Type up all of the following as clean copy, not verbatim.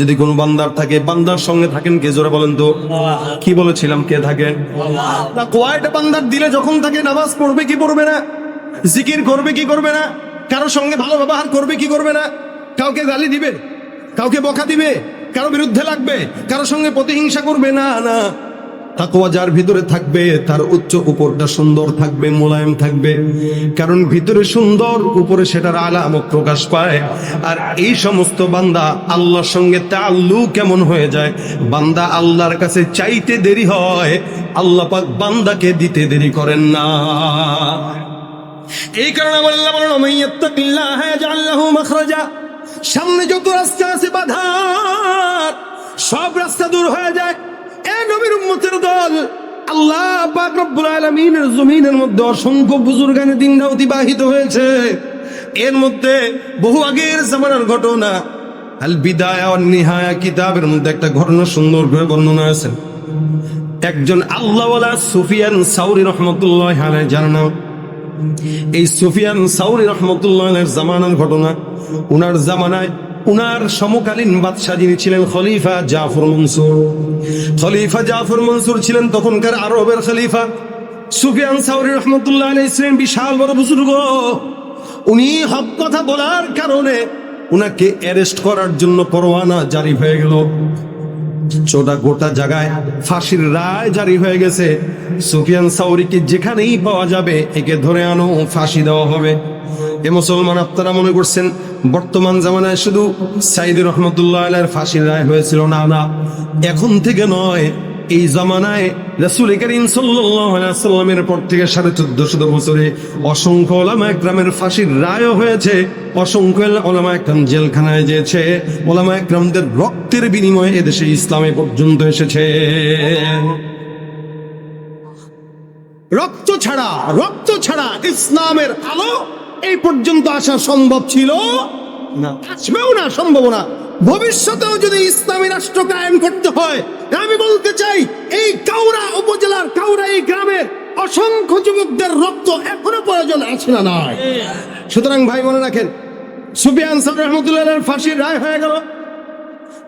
যদি কোনো বান্দার থাকে, বান্দার সঙ্গে থাকেন কে? জোরে বলেন তো। কি বলেছিলাম? কে থাকেন? কয়টা বান্দার দিলে যখন থাকে, নামাজ পড়বে কি পড়বে না, জিকির করবে কি করবে না, কারোর সঙ্গে ভালো ব্যবহার করবে কি করবে না, কাউকে গালি দিবে, কাউকে বকা দিবে, কারো বিরুদ্ধে লাগবে, কারোর সঙ্গে প্রতিহিংসা করবে না। না, তাকওয়া যার ভিতরে থাকবে তার উচ্চ উপরটা সুন্দর থাকবে, মোলায়েম থাকবে। কারণ ভিতরে সুন্দর, উপরে সেটার আলামত প্রকাশ পায়। আর এই সমস্ত বান্দা আল্লাহর সঙ্গে তাআল্লুক কেমন হয়ে যায়, বান্দা আল্লাহর কাছে চাইতে দেরি হয়, আল্লাহ পাক বান্দাকে দিতে দেরি করেন না। এই কারণে আমার আল্লাহ বলেন, ওমাইয়াত্তাকিল্লাহা ইয়াজআল লাহু মাখরাজা। সামনে যত রাস্তা আছে বাধার, সব রাস্তা দূর হয়ে যায়। এ নবীর উম্মতের দল, আল্লাহ পাক রব্বুল আলামিনের জমিনের মধ্যে অসংখ্য বুজুর্গানে দিন অতিবাহিত হয়েছে। এর মধ্যে বহু আগের জামানার ঘটনা, আল বিদায়া ওয়ান নিহায়া কিতাবের মধ্যে একটা ঘটনা সুন্দর করে বর্ণনা আছে। একজন আল্লাহওয়ালা সুফিয়ান সাউরি রহমতুল্লাহ আলাইহি জানানো, এই সুফিয়ান সাউরি রহমতুল্লাহ আলাইহির জামানার ঘটনা। উনার জামানায় উনার সমকালীন বাদশা যিনি ছিলেন খলিফা জাফর মনসুর। খলিফা জাফর মনসুর ছিলেন তখনকার আরবের খলিফা। সুফিয়ান সাউরি রহমতুল্লাহ আলাইহি ছিলেন বিশাল বড় বুজুর্গ। উনি হক কথা বলার কারণে উনাকে অ্যারেস্ট করার জন্য পরোয়ানা জারি হয়ে গেল। গোটা জায়গায় ফাঁসির রায় জারি হয়ে গেছে। সুফিয়ান সাউরিকে যেখানেই পাওয়া যাবে একে ধরে আনো, ফাঁসি দেওয়া হবে। এ মুসলমান, আপনারা মনে করছেন বর্তমান জামানায় শুধু সাইদি রহমতুল্লাহ আলাইহির ফাঁসির রায় হয়েছিল? না না, এখন থেকে নয়, এই জামানায় রাসূল করিম সাল্লাল্লাহু আলাইহি ওয়াসাল্লামের পর থেকে 1450 বছরে অসংখ্য উলামা একরামের ফাঁসির রায়ও হয়েছে। অসংখ্য উলামা একরাম জেলখানায় যেছে। উলামা একরামদের রক্তের বিনিময়ে এদেশে ইসলামে পর্যন্ত এসেছে। রক্ত ছাড়া ইসলামের আলো এই পর্যন্ত আসা সম্ভব ছিল না, আসবেও না, সম্ভব না। ভবিষ্যতেও যদি ইসলামী রাষ্ট্র কায়েম করতে হয়, আমি বলতে চাই এই কাউরা উপজেলার কাউরা এই গ্রামের অসংখ্য যুবকদের রক্ত এখনো প্রয়োজন আছে না নয়? সুতরাং ভাই মনে রাখেন, সুফিয়ান সাউরি রহমতুল্লাহ আলাইহির ফাঁসির রায় হয়ে গেল।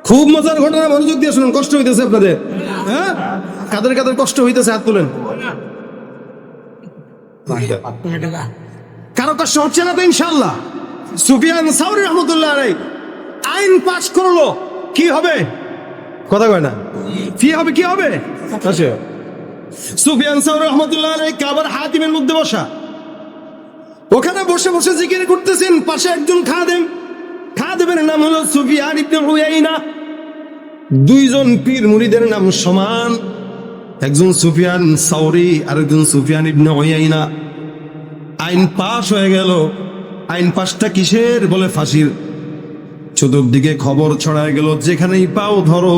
খুব মজার ঘটনা, মনোযোগ দিয়ে শুনুন। কষ্ট হইতেছে আপনাদের? হ্যাঁ, কাদের কাদের কষ্ট হইতেছে হাত তুলেন। কারো কষ্ট হচ্ছে না তো? ইনশাআল্লাহ। সুফিয়ান সাউরি রহমতুল্লাহ আলাইহি আইন পাস করলো, কি হবে? কথা কয় না, কি হবে? কি হবে? সুফিয়ান সাউরি রহমতুল্লাহ আলাইহি কাবার হাতিমের মধ্যে বসা, ওখানে বসে বসে জিকির করতেছেন। পাশে একজন খাদেমের নাম হলো সুফিয়ান ইবনে উয়াইনা। দুইজন পীর মুরিদের নাম সমান, একজন সুফিয়ান সাউরি আর একজন সুফিয়ান ইবনে উয়াইনা। আইন পাস হয়ে গেল। আইন পাসটা কিসের? বলে ফাঁসির। চতুর্দিকে খবর ছড়ায় গেল, যেখানেই পাও ধরো।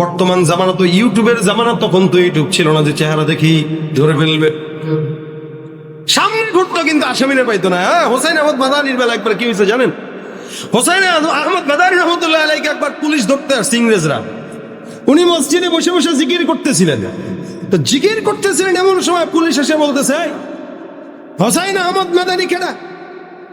বর্তমান জামানা তো ইউটিউবের জামানা, তখন তো ইউটিউব ছিল না যে চেহারা দেখি ধরে ফেলবে। সামনে ঘুরতো কিন্তু আসামিনে পাইতো না। হোসাইন আহমদ মাদানির বেলা একবার কি হয়েছে জানেন? হোসাইন আহমদ মাদানি রহমতুল্লাহ আলাইহিকে একবার পুলিশ ধরতে আসছে ইংরেজরা। উনি মসজিদে বসে বসে জিকির করতেছিলেন। তো জিকির করতেছিলেন, এমন সময় পুলিশ এসে বলতেছে, হোসাইন আহমদ মাদানি কেডা?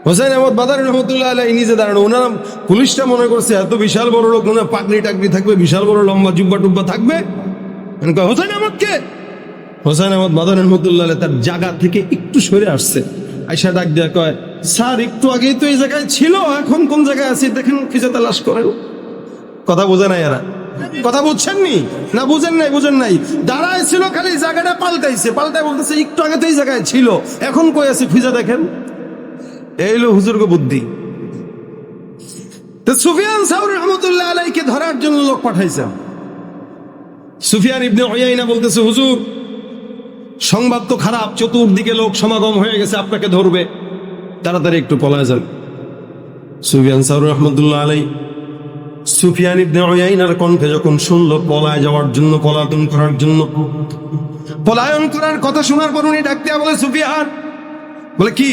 হোসাইন আহমদ মাদানি রহমতুল্লাহ আলাইহি নিজে দাঁড়ানো। ওনারা পুলিশটা মনে করছে এত বিশাল বড় লোক, ওনার পাগড়ি টাগড়ি থাকবে, বিশাল বড় লম্বা জুব্বা টুব্বা থাকবে। হোসাইন আহমদ কে? হোসাইন আহমদ মাদানি রহমতুল্লাহ আলাইহি তার জায়গা থেকে একটু সরে আসছে। আয়সা ডাক দেয়া কয়, স্যার একটু আগেই তো এই জায়গায় ছিল, এখন কোন জায়গায় আছি দেখেন, খুঁজে তালাশ করেন। কথা বোঝে নাই এরা? কথা বুঝছেননি না? বুঝেন নাই। দাঁড়ায় ছিল, খালি জায়গাটা পাল্টায় বলতেছে একটু আগে তো এই জায়গায় ছিল, এখন কই আছে খুঁজে দেখেন। এই হলো হুজুরগো বুদ্ধি। তো সুফিয়ান সাউরি রহমতুল্লাহ আলাইহিকে ধরার জন্য লোক পাঠাইছে। সুফিয়ান ইবনে উয়াইনা বলতেছে, হুজুর সংবাদ তো খারাপ, চতুর্দিকে লোক সমাগম হয়ে গেছে, আপনাকে ধরবে, তাড়াতাড়ি একটু পলায় যান। সুফিয়ান সাউরি রহমতুল্লাহ আলাইহি সুফিয়ান ইবনে উয়াইনার কণ্ঠে যখন শুনলো পলায় যাওয়ার জন্য, পলায়ন করার কথা শোনার পর উনি ডাক দিয়া বলে, সুফিয়ান, বলে কি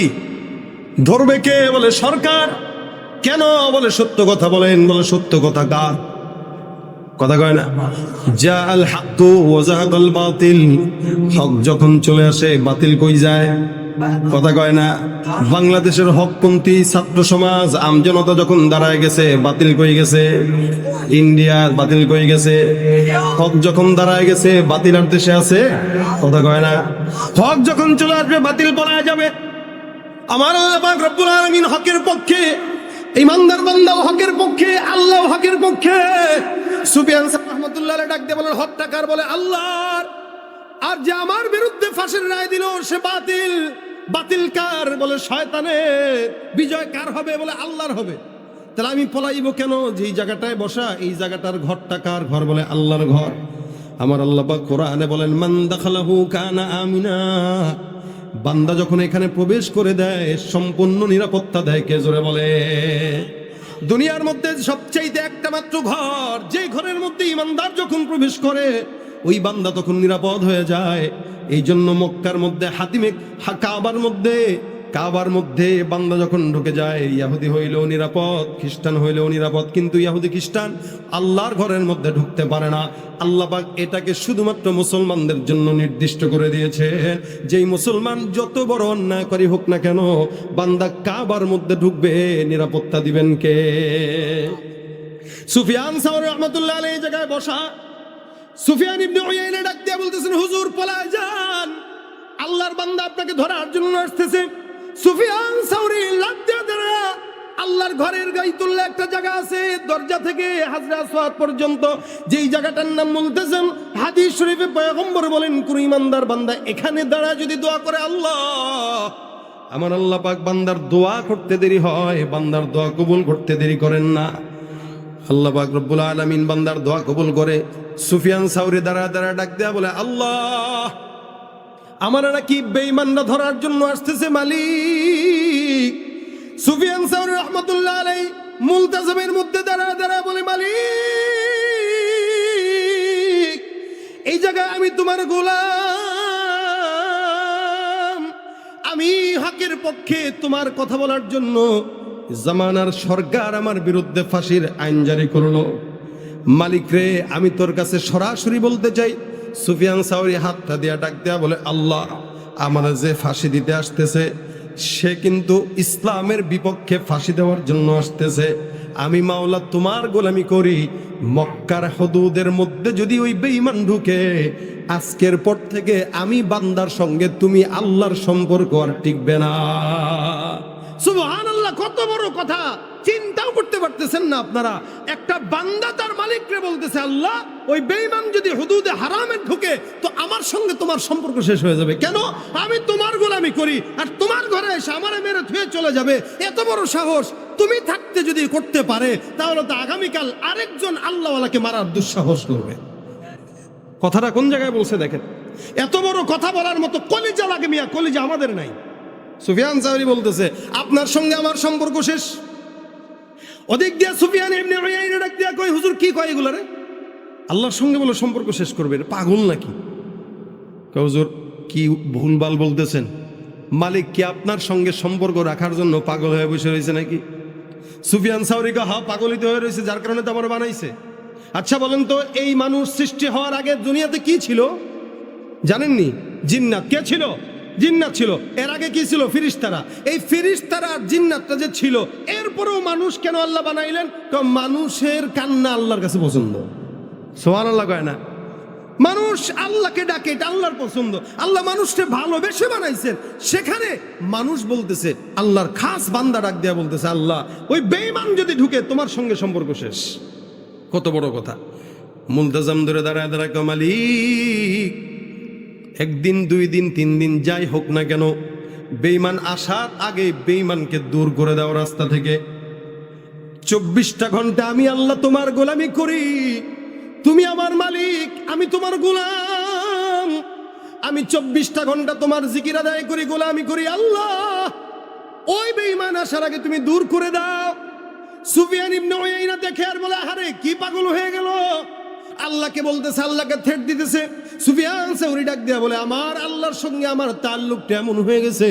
ধরবে কে? বলে সরকার। কেন? বলে সত্য কথা বলেন। বলে সত্য কথা কার? কথা কয় না। জা আল হক ওয়া যাহাকাল বাতিল, হক যখন চলে আসে বাতিল কই যায়? কথা কয় না। বাংলাদেশের হকপন্থী ছাত্র সমাজ আমজনতা যখন দাঁড়ায় গেছে, বাতিল কই গেছে, ইন্ডিয়া বাতিল কই গেছে। হক যখন দাঁড়ায় গেছে, বাতিল আর দেশে আছে? কথা কয় না। হক যখন চলে আসবে, বাতিল পলায় যাবে। আমার আল্লাহ পাক রব্বুল আলামিন হকের পক্ষে, ইমানদার বান্দাও হকের পক্ষে, আল্লাহ হকের পক্ষে। সুফিয়ান রাহমাতুল্লাহ আলাইহি ডাক দিয়ে বলেন, হকটা কার? বলে আল্লাহর। আর যে আমার বিরুদ্ধে ফাঁসির রায় দিল সে বাতিল। বাতিল কার? বলে শয়তানের। বিজয় কার হবে? বলে আল্লাহর হবে। তাহলে আমি পলাইব কেন? যে জায়গাটায় বসা, এই জায়গাটার ঘরটা কার ঘর? বলে আল্লাহর ঘর। আমার আল্লাহ পাক কোরআনে বলেন, মান দাখালাহু কানা আমিনা। বান্দা যখন এখানে প্রবেশ করে দেয়, সম্পূর্ণ নিরাপত্তা দেয়। কে জোরে বলে? দুনিয়ার মধ্যে সবচাইতে একটা মাত্র ঘর, যে ঘরের মধ্যে ইমানদার যখন প্রবেশ করে, ওই বান্দা তখন নিরাপদ হয়ে যায়। এই জন্য মক্কার মধ্যে কাবার মধ্যে বান্দা যখন ঢুকে যায়, ইহুদি হইলেও নিরাপদ, খ্রিস্টান হইলেও নিরাপদ। কিন্তু ইহুদি খ্রিস্টান আল্লাহর ঘরের মধ্যে ঢুকতে পারে না। আল্লাহ পাক এটাকে শুধুমাত্র মুসলমানদের জন্য নির্দিষ্ট করে দিয়েছে। যেই মুসলমান যত বড় অন্যায়কারী হোক না কেন, বান্দা কাবার মধ্যে ঢুকবে, নিরাপত্তা দিবেন কে? সুফিয়ান সাওরি রাহমাতুল্লাহ আলাইহি এই জায়গায় বসা। সুফিয়ান ইবনে উয়াইনা ডাক দিয়ে বলতেছেন, হুজুর পলায় যান, আল্লাহর বান্দা আপনাকে ধরার জন্য আসতেছে। সুফিয়ান সাওরি লাফ দিয়ে দাঁড়া, আল্লাহর ঘরের গায়তুল্লাহ একটা জায়গা আছে, দরজা থেকে হাজরে আসওয়াদ পর্যন্ত, যেই জায়গাটার নাম বলতেছেন, হাদিস শরীফে পয়গম্বর বলেন, কোন ইমানদার বান্দা এখানে দাঁড়া যদি দোয়া করে, আল্লাহ, আমার আল্লাহ পাক বান্দার দোয়া করতে দেরি হয়, বান্দার দোয়া কবুল করতে দেরি করেন না। আল্লাহ পাক রব্বুল আলামিন বান্দার দোয়া কবুল করে। সুফিয়ান সাওরি দাঁড়া দাঁড়া ডাক দেয়া বলে, আল্লাহ, আমার নাকি বেঈমানরা ধরার জন্য আসতেছে মালিক। সুফিয়ান সাওরি রাহমাতুল্লাহ আলাইহি মুলতাজামের মধ্যে দাঁড়া দাঁড়া বলে, মালিক, এই জায়গায় আমি তোমার গোলাম, আমি হকের পক্ষে তোমার কথা বলার জন্য জামানার সরকার আমার বিরুদ্ধে ফাঁসির আইন জারি করলো। মালিক রে, আমি তোর কাছে সরাসরি বলতে চাই। সুফিয়ান সাওরি হাতটা দিয়া ডাক দেয়া বলে, আল্লাহ, আমার যে ফাঁসি দিতে আসতেছে সে কিন্তু ইসলামের বিপক্ষে ফাঁসি দেওয়ার জন্য আসতেছে। আমি মাওলা তোমার গোলামি করি, মক্কার হুদুদের মধ্যে যদি ওই বেঈমান ঢুকে, আজকের পর থেকে আমি বান্দার সঙ্গে তুমি আল্লাহর সম্পর্ক আর টিকবে না। সুবহানাল্লাহ, কত বড় কথা! চিন্তাও করতে পারতেছেন না আপনারা? একটা বান্দা তার মালিককে বলতেছে, আল্লাহ, ওই বেঈমান যদি হুদুদে হারামে ঢুকে তো আমার সঙ্গে তোমার সম্পর্ক শেষ হয়ে যাবে। কেন? আমি তোমার গোলামি করি, আর তোমার ঘরে এসে আমারে মেরে ধুয়ে চলে যাবে। এত বড় সাহস তুমি থাকতে যদি করতে পারে, তাহলে তো আগামীকাল আরেকজন আল্লাহওয়ালাকে মারার দুঃসাহস করবে। কথাটা কোন জায়গায় বলছে দেখেন। এত বড় কথা বলার মতো কলিজা লাগে মিয়া, কলিজা আমাদের নাই। সুফিয়ান সাওরি বলতেছে, আপনার সঙ্গে আমার সম্পর্ক শেষ। ওদিক দিয়ে সুফিয়ান ইবনে উয়াইনা ডাক দিয়া কয়, হুজুর কি কয় এগুলা রে? আল্লাহর সঙ্গে বলে সম্পর্ক শেষ করবে, পাগল নাকি? কয়, হুজুর কি ভুলভাল বলতেছেন? মালিক কি আপনার সঙ্গে সম্পর্ক রাখার জন্য পাগল হয়ে বসে রয়েছে নাকি? সুফিয়ান সাওরি কয়, হ্যাঁ, পাগলিত হয়ে রয়েছে, যার কারণে তো আমার বানাইছে। আচ্ছা বলেন তো, এই মানুষ সৃষ্টি হওয়ার আগে দুনিয়াতে কি ছিল জানেননি? জিন্নাত। কে ছিল? জিন্নাত ছিল। এর আগে কি ছিল? ফিরিস্তারা। এই ফিরিস্তারা আর জিন্নাতটা যে ছিল, এরপরেও মানুষ কেন আল্লাহ বানাইলেন? মানুষের কান্না আল্লাহর কাছে পছন্দ। সুবহানাল্লাহ কয় না? মানুষ আল্লাহকে ডাকে, এটা আল্লাহর পছন্দ। আল্লাহ মানুষকে ভালোবেসে বানাইছেন। সেখানে মানুষ বলতেছে, আল্লাহর খাস বান্দা ডাক দেয়া বলতেছে, আল্লাহ, ওই বেঈমান যদি ঢুকে তোমার সঙ্গে সম্পর্ক শেষ। কত বড় কথা! মুলতাজাম ধরে দাঁড়ায় দাঁড়ায় কয়, মালিক, একদিন, 2 দিন, 3 দিন যাই হোক না কেন, বেঈমান আসার আগে বেঈমানকে দূর করে দাও রাস্তা থেকে। 24টা ঘন্টা আমি আল্লাহ তোমার গোলামি করি, তুমি আমার মালিক, আমি তোমার গোলাম। আমি 24টা ঘন্টা তোমার জিকির আদায় করি, গোলামি করি। আল্লাহ, ওই বেঈমান আসার আগে তুমি দূর করে দাও। সুফিয়ান ইবনে উয়াইনা দেখে আর বলে, আরে কি পাগল হয়ে গেল! আল্লাহকে বলতেছে, আল্লাহকে থ্রেট দিতেছে। সুফিয়ান সাওরি ডাক দিয়া বলে, আমার আল্লাহর সঙ্গে আমার তাল্লুকটা এমন হয়ে গেছে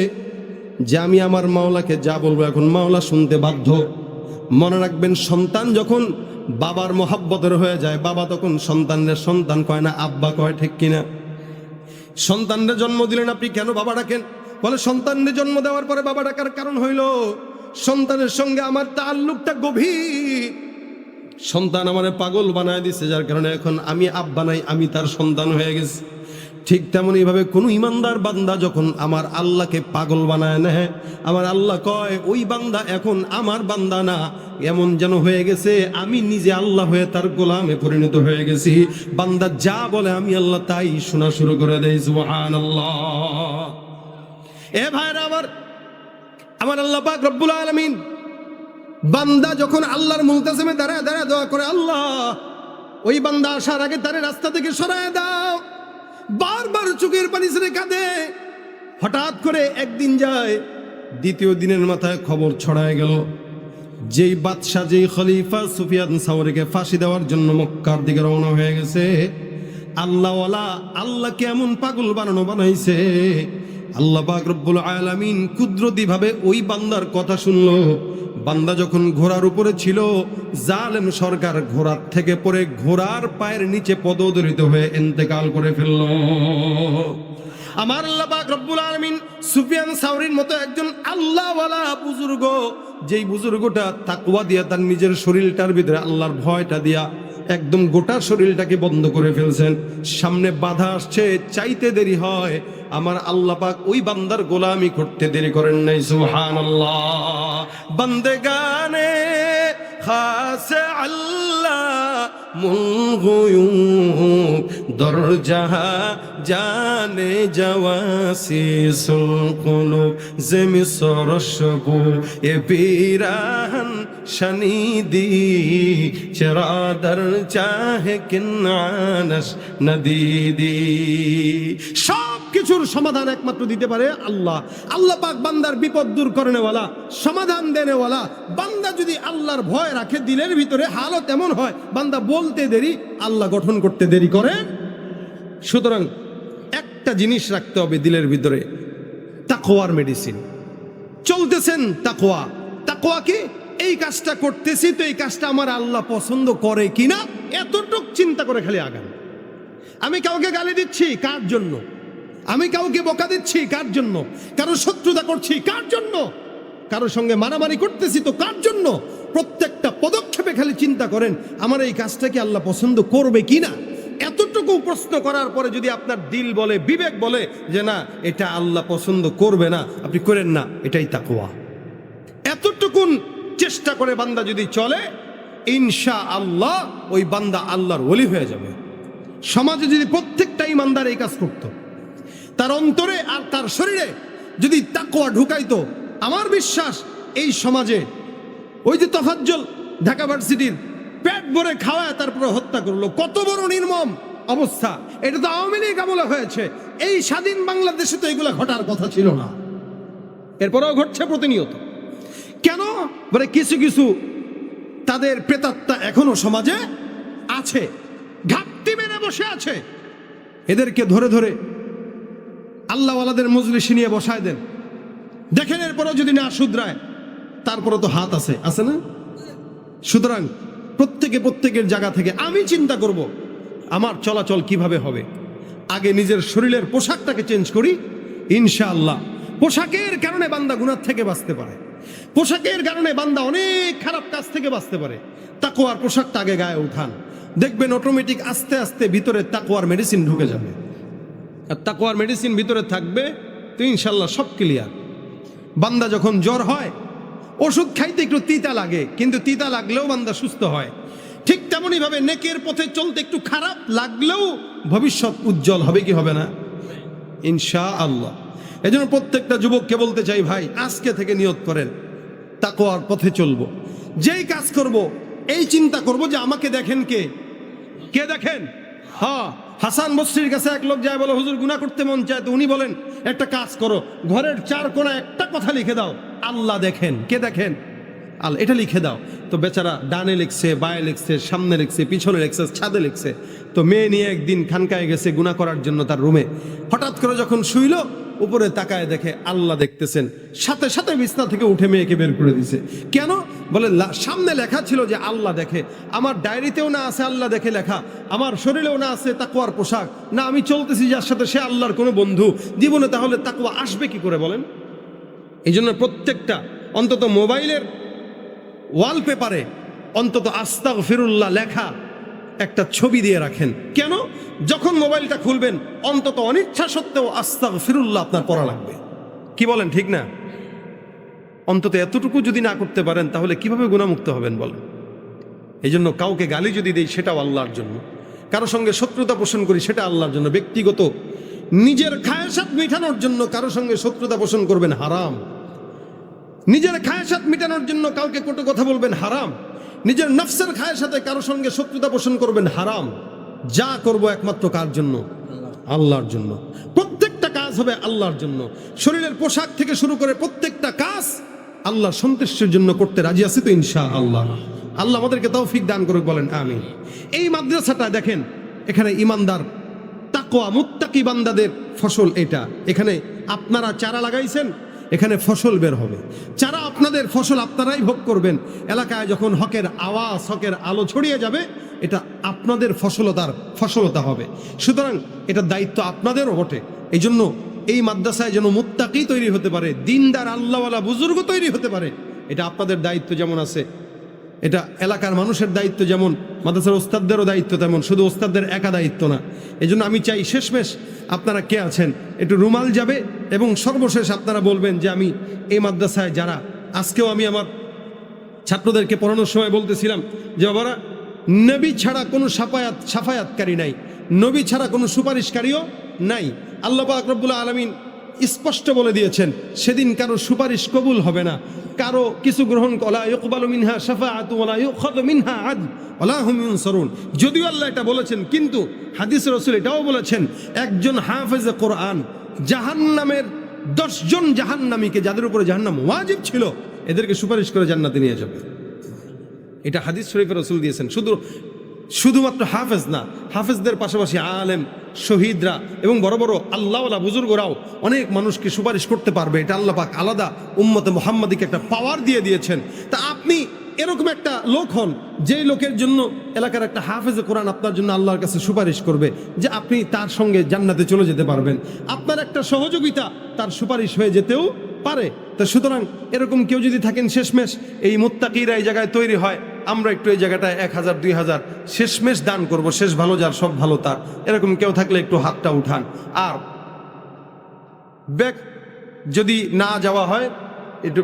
যে আমি আমার মাওলাকে যা বলবো এখন মাওলা শুনতে বাধ্য। মনে রাখবেন, সন্তান যখন বাবার মহাব্বতের হয়ে যায়, বাবা তখন সন্তানের সন্তান কয় না, আব্বা কয়, ঠিক কিনা? সন্তানরা জন্ম দিলেন আপনি, কেন বাবা ডাকেন? বলে সন্তানের জন্ম দেওয়ার পরে বাবা ডাকার কারণ হইল সন্তানের সঙ্গে আমার তাল্লুকটা গভীর। সন্তান আমারে পাগল বানায় দিছে, যার কারণে এখন আমি আব্বা নাই, আমি তার সন্তান হয়ে গেছি। ঠিক তেমনই ভাবে কোনো ইমানদার বান্দা যখন আমার আল্লাহকে পাগল বানায় নেয়, আমার আল্লাহ কয় ওই বান্দা এখন আমার বান্দা না, এমন যেন হয়ে গেছে আমি নিজে আল্লাহ হয়ে তার গোলামে পরিণত হয়ে গেছি। বান্দা যা বলে আমি আল্লাহ তাই শোনা শুরু করে দেই। সুবহানাল্লাহ। এ ভাইরা আমার আল্লাহ পাক রব্বুল আলামিন বান্দা যখন আল্লাহর মুলতাজিমে দাঁড়ায় দাঁড়ায় দোয়া করে, আল্লাহ ওই বান্দা আসার আগে তারে রাস্তা থেকে সরায় দাও। বারবার চোখের পানি ছেড়ে কাঁদে। হঠাৎ করে একদিন যায়, দ্বিতীয় দিনের মাথায় খবর ছড়ায় গেল যেই বাদশাহ যেই খলিফা সুফিয়ান সাওরীকে ফাঁসি দেওয়ার জন্য মক্কার দিকে রওনা হয়ে গেছে, আল্লাহওয়ালা আল্লাহ কেমন পাগল বানাইছে। আল্লাহ পাক রব্বুল আলামিন কুদরতি ভাবে ওই বান্দার কথা শুনলো। বান্দা যখন ঘোড়ার উপরে ছিল, জালেম সরকার ঘোড়ার থেকে পড়ে ঘোড়ার পায়ের নিচে পদদলিত হয়ে ইন্তেকাল করে ফেলল। আমার আল্লাহ পাক রব্বুল আলামিন সুফিয়ান সাওরীর মতো একজন আল্লাহওয়ালা বুজুর্গ, যেই বুজুর্গটা তাকওয়া দিয়া তার নিজের শরীরটার ভিতরে আল্লাহর ভয়টা দিয়া একদম গোটা শরীরটাকে বন্ধ করে ফেলছেন। সামনে বাধা আসছে, চাইতে দেরি হয়, আমার আল্লাহ পাক ওই বান্দার গোলামি করতে দেরি করেন নাই। সুবহানাল্লাহ। বান্দেগানে খাসে আল্লাহ মুলগুয়ুব দরজাহা জানে জাওয়াসিসুল কুলুব জেমি সরশবু এ পিরান শনিদি চরাদর চাহে কিনানস নদীদি। সব কিছুর সমাধান একমাত্র দিতে পারে আল্লাহ। আল্লাহ পাক বান্দার বিপদ দূর করেনেওয়ালা, সমাধান দেনেওয়ালা। বান্দা যদি আল্লাহর ভয় রাখে দিলের ভিতরে, হালত এমন হয় বান্দা বলতে দেরি, আল্লাহ গঠন করতে দেরি করে। সুতরাং একটা জিনিস রাখতে হবে দিলের ভিতরে, তাকওয়ার মেডিসিন। চলতেছেন তাকওয়া, তাকওয়া কি? এই কাজটা করতেছি তো এই কাজটা আমার আল্লাহ পছন্দ করে কিনা, এতটুক চিন্তা করে খালি আগান। আমি কাউকে গালি দিচ্ছি কার জন্য? আমি কাউকে বকা দিচ্ছি কার জন্য? কারো শত্রুতা করছি কার জন্য? কারোর সঙ্গে মারামারি করতেছি তো কার জন্য? প্রত্যেকটা পদক্ষেপে খালি চিন্তা করেন আমার এই কাজটা কি আল্লাহ পছন্দ করবে কিনা। এতটুকু প্রশ্ন করার পরে যদি আপনার দিল বলে, বিবেক বলে যে না এটা আল্লাহ পছন্দ করবে না, আপনি করেন না, এটাই তাকওয়া। এতটুকুন চেষ্টা করে বান্দা যদি চলে, ইনশাআল্লাহ ওই বান্দা আল্লাহর ওলি হয়ে যাবে। সমাজে যদি প্রত্যেকটা ইমানদার এই কাজ করত, তার অন্তরে আর তার শরীরে যদি তাকওয়া ঢুকাইতো, আমার বিশ্বাস এই সমাজে ওই যে তফাজ্জল ঢাকা ভার্সিটির পেট ভরে খাওয়ায় তারপরে হত্যা করলো, কত বড় নির্মম অবস্থা। এটা তো আওয়ামী লীগ আমলে হয়েছে। এই স্বাধীন বাংলাদেশে তো এগুলো ঘটার কথা ছিল না, এরপরেও ঘটছে প্রতিনিয়ত। কেন? বলে কিছু কিছু তাদের প্রেতাত্মা এখনো সমাজে আছে, ঘাপটি মেরে বসে আছে। এদেরকে ধরে ধরে আল্লাহওয়ালাদের মজলিসে নিয়ে বসায় দেন, দেখেন এরপরও যদি না শুধরায়, তারপরে তো হাত আছে, আছে না? সুতরাং প্রত্যেকের জায়গা থেকে আমি চিন্তা করব আমার চলাচল কিভাবে হবে। আগে নিজের শরীরের পোশাকটাকে চেঞ্জ করি, ইনশাআল্লাহ। পোশাকের কারণে বান্দা গুনাহ থেকে বাঁচতে পারে, পোশাকের কারণে বান্দা অনেক খারাপ কাজ থেকে বাঁচতে পারে। তাকওয়ার পোশাকটা আগে গায়ে উঠান, দেখবেন অটোমেটিক আস্তে আস্তে ভিতরে তাকওয়ার মেডিসিন ঢুকে যাবে। আর তাকওয়ার মেডিসিন ভিতরে থাকবে তো ইনশাআল্লাহ সব ক্লিয়ার। বান্দা যখন জ্বর হয়, ওষুধ খাইতে একটু তিতা লাগে, কিন্তু তিতা লাগলেও বান্দা সুস্থ হয়। ঠিক তেমনই ভাবে নেকের পথে চলতে একটু খারাপ লাগলেও ভবিষ্যৎ উজ্জ্বল হবে কি হবে না? ইনশাআল্লাহ। এজন্য প্রত্যেকটা যুবককে বলতে চাই, ভাই আজকে থেকে নিয়ত করেন তাকওয়ার পথে চলবো। যেই কাজ করব এই চিন্তা করব যে আমাকে দেখেন কে? কে দেখেন? হ্যাঁ, হাসান বসরির কাছে এক লোক যায়, বলে হুজুর গুনাহ করতে মন চায়, তো উনি বলেন একটা কাজ করো, ঘরের চার কোণায় একটা কথা লিখে দাও, আল্লাহ দেখেন। কে দেখেন? আল্লাহ। এটা লিখে দাও। তো বেচারা ডানে লিখছে, বায়ে লিখছে, সামনে লিখছে, পিছনে লিখছে, ছাদে লিখছে। তো মেয়ে নিয়ে একদিন খানকায় গেছে গুনাহ করার জন্য তার রুমে। হঠাৎ করে যখন শুইল, উপরে তাকায় দেখে আল্লাহ দেখতেছেন, সাথে সাথে বিছনা থেকে উঠে মেয়েকে বের করে দিছে। কেন? বলে সামনে লেখা ছিল যে আল্লাহ দেখে, আমার ডায়েরিতেও না আছে আল্লাহ দেখে লেখা, আমার শরীরেও না আছে তাকওয়ার পোশাক, না আমি চলতেছি যার সাথে সে আল্লাহর কোনো বন্ধু, জীবনে তাহলে তাকওয়া আসবে কি করে বলেন? এই জন্য প্রত্যেকটা অন্তত মোবাইলের ওয়ালপেপারে অন্তত আস্তাগফিরুল্লাহ লেখা একটা ছবি দিয়ে রাখেন। কেন? যখন মোবাইলটা খুলবেন অন্তত অনিচ্ছা সত্ত্বেও আস্তাগফিরুল্লাহ আপনার পড়া লাগবে। কি বলেন, ঠিক না? অন্তত এতটুকু যদি না করতে পারেন তাহলে কিভাবে গুনাহমুক্ত হবেন বলেন? এই জন্য কাউকে গালি যদি দেই সেটাও আল্লাহর জন্য, কারো সঙ্গে শত্রুতা পোষণ করি সেটা আল্লাহর জন্য, ব্যক্তিগত নিজের খায়াসাত মিটানোর জন্য কারো সঙ্গে শত্রুতা পোষণ করবেন হারাম, নিজের খায়াসাত মিটানোর জন্য কাউকে কটু কথা বলবেন হারাম, নিজের নফসের খায়াসাতে কারো সঙ্গে শত্রুতা পোষণ করবেন হারাম। যা করব একমাত্র কার জন্য? আল্লাহর জন্য। প্রত্যেকটা কাজ হবে আল্লাহর জন্য। শরীরের পোশাক থেকে শুরু করে প্রত্যেকটা কাজ আল্লাহর সন্তুষ্টির জন্য করতে রাজি আছি তো ইনশাআল্লাহ? আল্লাহ আমাদেরকে তৌফিক দান করুক, বলেন আমিন। এই মাদ্রাসাটা দেখেন, এখানে ইমানদার তাকওয়া মুত্তাকি বান্দাদের ফসল এটা। এখানে আপনারা চারা লাগাইছেন, এখানে ফসল বের হবে। চারা আপনাদের, ফসল আপনারাই ভোগ করবেন। এলাকায় যখন হকের আওয়াজ, হকের আলো ছড়িয়ে যাবে, এটা আপনাদের ফসলতা হবে। সুতরাং এটার দায়িত্ব আপনাদেরও বটে। এই জন্য এই মাদ্রাসায় যেন মুত্তাকি তৈরি হতে পারে, দিনদার আল্লাহওয়ালা বুজুর্গ তৈরি হতে পারে, এটা আপনাদের দায়িত্ব যেমন আছে, এটা এলাকার মানুষের দায়িত্ব যেমন, মাদ্রাসার ওস্তাদদেরও দায়িত্ব তেমন, শুধু ওস্তাদদের একা দায়িত্ব না। এই জন্য আমি চাই শেষমেশ আপনারা কে আছেন একটু রুমাল যাবে, এবং সর্বশেষ আপনারা বলবেন যে আমি এই মাদ্রাসায় যারা, আজকেও আমি আমার ছাত্রদেরকে পড়ানোর সময় বলতেছিলাম যে বাবারা, নবী ছাড়া কোনো সাফায়াতকারী নাই, নবী ছাড়া কোনো সুপারিশকারীও নাই। আল্লাহ পাক রব্বুল আলামিন স্পষ্ট বলে দিয়েছেন সেদিন কারো সুপারিশ কবুল হবে না, কারো কিছু গ্রহণ করা, ইকবালু মিনহা শাফাআতু ওয়ালা ইউখাযু মিনহা আদল ওয়ালা হুম ইউনসারুন। যদিও আল্লাহ এটা বলেছেন, কিন্তু হাদিস রাসূল এটাও বলেছেন, একজন হাফেজে কোরআন জাহান্নামের 10 জন জাহান্নামীকে, যাদের উপরে জাহান্নাম ওয়াজিব ছিল, এদেরকে সুপারিশ করে জান্নাতে নিয়ে যাবে। এটা হাদিস শরীফে রাসূল দিয়েছেন। শুধুমাত্র হাফেজ না, হাফেজদের পাশাপাশি আলেম, শহীদরা এবং বড় বড় আল্লাহওয়ালা বুজুর্গরাও অনেক মানুষকে সুপারিশ করতে পারবে। এটা আল্লাহ পাক আলাদা উম্মতে মুহাম্মাদিকে একটা পাওয়ার দিয়ে দিয়েছেন। তা আপনি এরকম একটা লোক হন, যেই লোকের জন্য এলাকার একটা হাফেজে কোরআন আপনার জন্য আল্লাহর কাছে সুপারিশ করবে যে আপনি তার সঙ্গে জান্নাতে চলে যেতে পারবেন। আপনার একটা সহযোগিতা তার সুপারিশ হয়ে যেতেও পারে। তা সুতরাং এরকম কেউ যদি থাকেন, শেষমেশ এই মুত্তাকিরা এই জায়গায় তৈরি হয়, আমরা একটু এই জায়গাটায় 1000 2000 শেষমেশ দান করব, শেষ ভালো যার সব ভালো তার, এরকম কেউ থাকলে একটু হাতটা উঠান। আর ব্যাগ যদি না যাওয়া হয় একটু